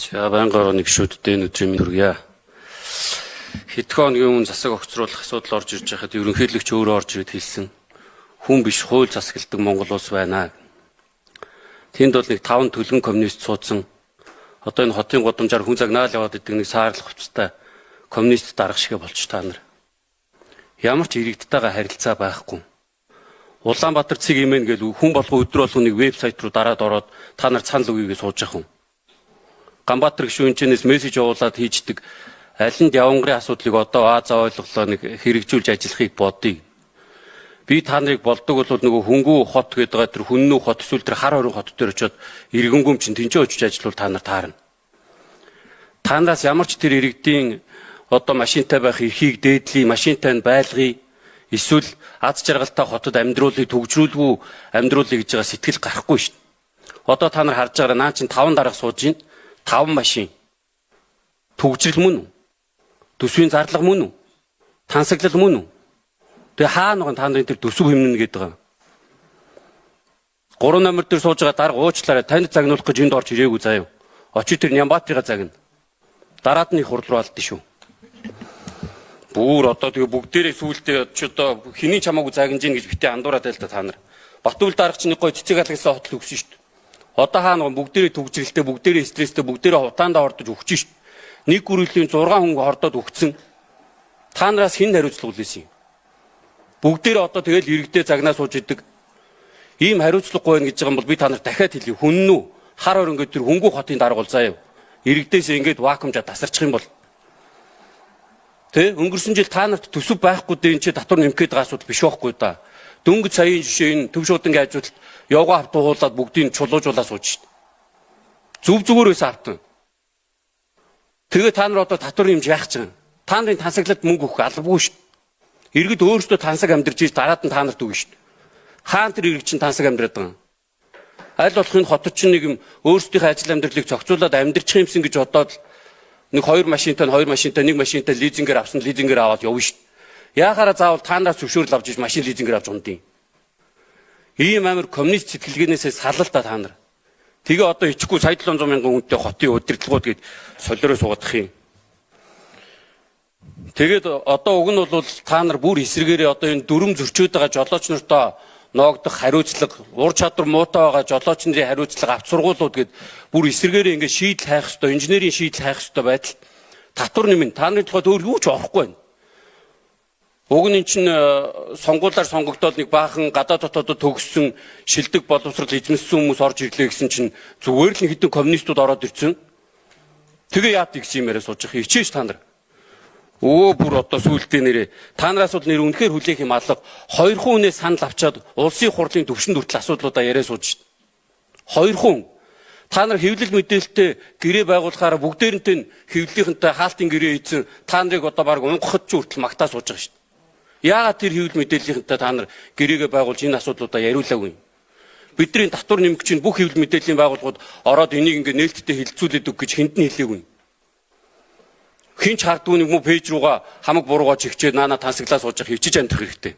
За байнгын гишүүдтэй энэ өдрийн хүргье. Хэдхэн хоногийн өмнө засаг огцруулах асуудал орж ирж байхад ерөнхийлөгч өөрөө орж ирээд хэлсэн. Хүн биш хууль засагладаг Монгол улс байна. Тэнд бол нэг 5 төлгөн коммунист суудсан. Одоо энэ хотын гудамжаар хүн загнаал яваад идэг нэг саарлах хувцастай коммунист дарга шиг болч та нар. Ямар ч иргэдтэйгээ харилцаа байхгүй. Улаанбаатар цэг имэн гэл хүн болгон өдөр болгон нэг вебсайт руу дараад ороод та нар цанал үгийгээ сууж явах юм. Ганбаатар гишүүнчнээс мессеж явуулаад хийждэг аль нь явангарын асуудлыг одоо Азаа ойлголоо нэг хэрэгжүүлж ажиллахыг бодъё. Би та нарыг болдог бол нөгөө хөнгүү хот гэдэг байгаа тэр хүннүү хот эсвэл тэр хар хорин хот дээр очиод иргэнгүм чинь тэнцээ очиж ажиллавал та нар таарна. Та нараас ямар ч тэр иргэдийн одоо машинтай байх эрхийг дээдлий, машинтай нь байлгая. Эсвэл аз жаргалтай хотод амьдруулыг төгжрүүлгүй амьдруулъя гэж байгаа сэтгэл гарахгүй шүү дээ. Одоо та нар харж байгаа наа чинь 5 дарга сууж байна. 5 машин. Төгжрөл мөн үү? Төсвийн зарлага мөн үү? Тансаглал мөн үү? Тэгээ хаана байгаа та нарын тэр төсөв хэмнэн гэдэг байгаа. 3 номер дээр сууж байгаа дарга уучлаарай танд загнуулах гэж энд орж ирээгүй заяа. Очи тэр Нямбаатарыга загна. Дараад нь их хурд руу алдсан шүү. Бүр одоо тэгээ бүгдээрээ сүултээ ч одоо хэний чамаагүй загнаж ийн гэж битээ андуураад байл та нар. Батүл дарга чинь гой цэцэг алгасан хотл өгсөн шүү дээ. Одоо хаана бүгдээрээ төгжрэлтэй, бүгдээрээ стресстэй, бүгдээрээ хутаандаа ордож өгч шүү дээ. Нэг гүрүүлийн 6 хүн хордоод өгцөн. Та нараас хэн хариуцлага үлээсэн юм? Бүгдээрээ одоо тэгэл иргэдээ загнаа сууж идэг. Ийм хариуцлагагүй байх гэж байгаа юм бол би та нарт дахиад хэлье. Хүн нүү хар орон гэдэг тэр хөнгүү хотын дарга бол заяа. Иргэдээс ингэж вакуумжаа тасарчих юм бол Тэ өнгөрсөн жил та нарт төсөв байхгүй дээ энэ чи татвар нэмэх гээд байгаа асуудал биш байхгүй да. Дөнгөж саяын жишээ энэ төв шуудангийн ажилтнууд явгаа автуулаад бүгдийг чулуужуулаад сууж шít. Зүв зүгээрээс автан. Тэгээ та нар одоо татвар нэмж яах гэж байгаа. Та нарын тансаглалд мөнгө өгөх албагүй шít. Иргэд өөрсдөө тансаг амьдарч ийж дараад нь та нарт өгнө шít. Хаан тэр иргэд чинь тансаг амьдраад байгаа. Аль болох энэ хотод чинь нэг юм өөрсдийнхөө ажил амьдралыг зохицуулаад амьдрчих юмсан гэж бодоод нэг 2 машинтай, 1 машинтай лизингээр авсан лизингээр аваад явна шүү дээ. Яахаараа заавал таанаас зөвшөөрөл авч иж машин лизингээр авч ундын. Ийм амар коммунист сэтгэлгээнээс салал та нар. Тэгээ одоо ичихгүй сая 700 мянган хүнтэй хотын удирдлагууд гээд солиороо суугадах юм. Тэгээд одоо уг нь бол та нар бүр эсрэгээрээ одоо энэ дүрм зөрчөөд байгаа жолооч нартаа ноогдох хариуцлага, ур чадвар муутай байгаа жолооч нарын хариуцлага авч сургуулиуд гээд бүр эсрэгээрээ ингээд шийдэл хайх ёстой, инженерийн шийдэл хайх ёстой байдал татвар нэмэн та нарын тухайд өөр юу ч орохгүй байна. Уг нь чинь сонгуулиар сонгогдоод нэг баахан гадаа дотоодод төгссөн шилдэг боловсрал эзэмссэн хүмүүс орж ирлээ гэсэн чинь зүгээр л хэдэн коммунистууд ороод ирсэн. Тэгээ яад гэсэн юм яриа сууж их хичээж та нар. Бүр одоо сүултээ нэрээ та нараас бол нэр үнэхээр хүлээх юм алга 2 хүнээс санал авчаад улсын хурлын төвшөнд хүртэл асуудлуудаа яриа сууж шít. 2 хүн та нар хэвлэл мэдээлэлтэй гэрээ байгуулахаараа бүгдээрэнтэй хэвлэлийнхэнтэй хаалтын гэрээ хийсэн та нарыг одоо баг унгахад ч хүртэл магтаа сууж байгаа шít. Яагаад тэр хэвлэл мэдээллийнхэнтэй та нар гэрээгээ байгуулж энэ асуудлуудаа яриулаагүй юм? Бидний татвар нэмэх чинь бүх хэвлэл мэдээллийн байгууллагууд ороод энийг ингээд нээлттэй хилцүүлээд өг гэж хэнд нь хэлээгүй юм. Хинч хардгүй нэг муу пэйж руугаа хамаг буруугаа чигчээд наана тансаглаа сууж хөвчиж амьдрах хэрэгтэй.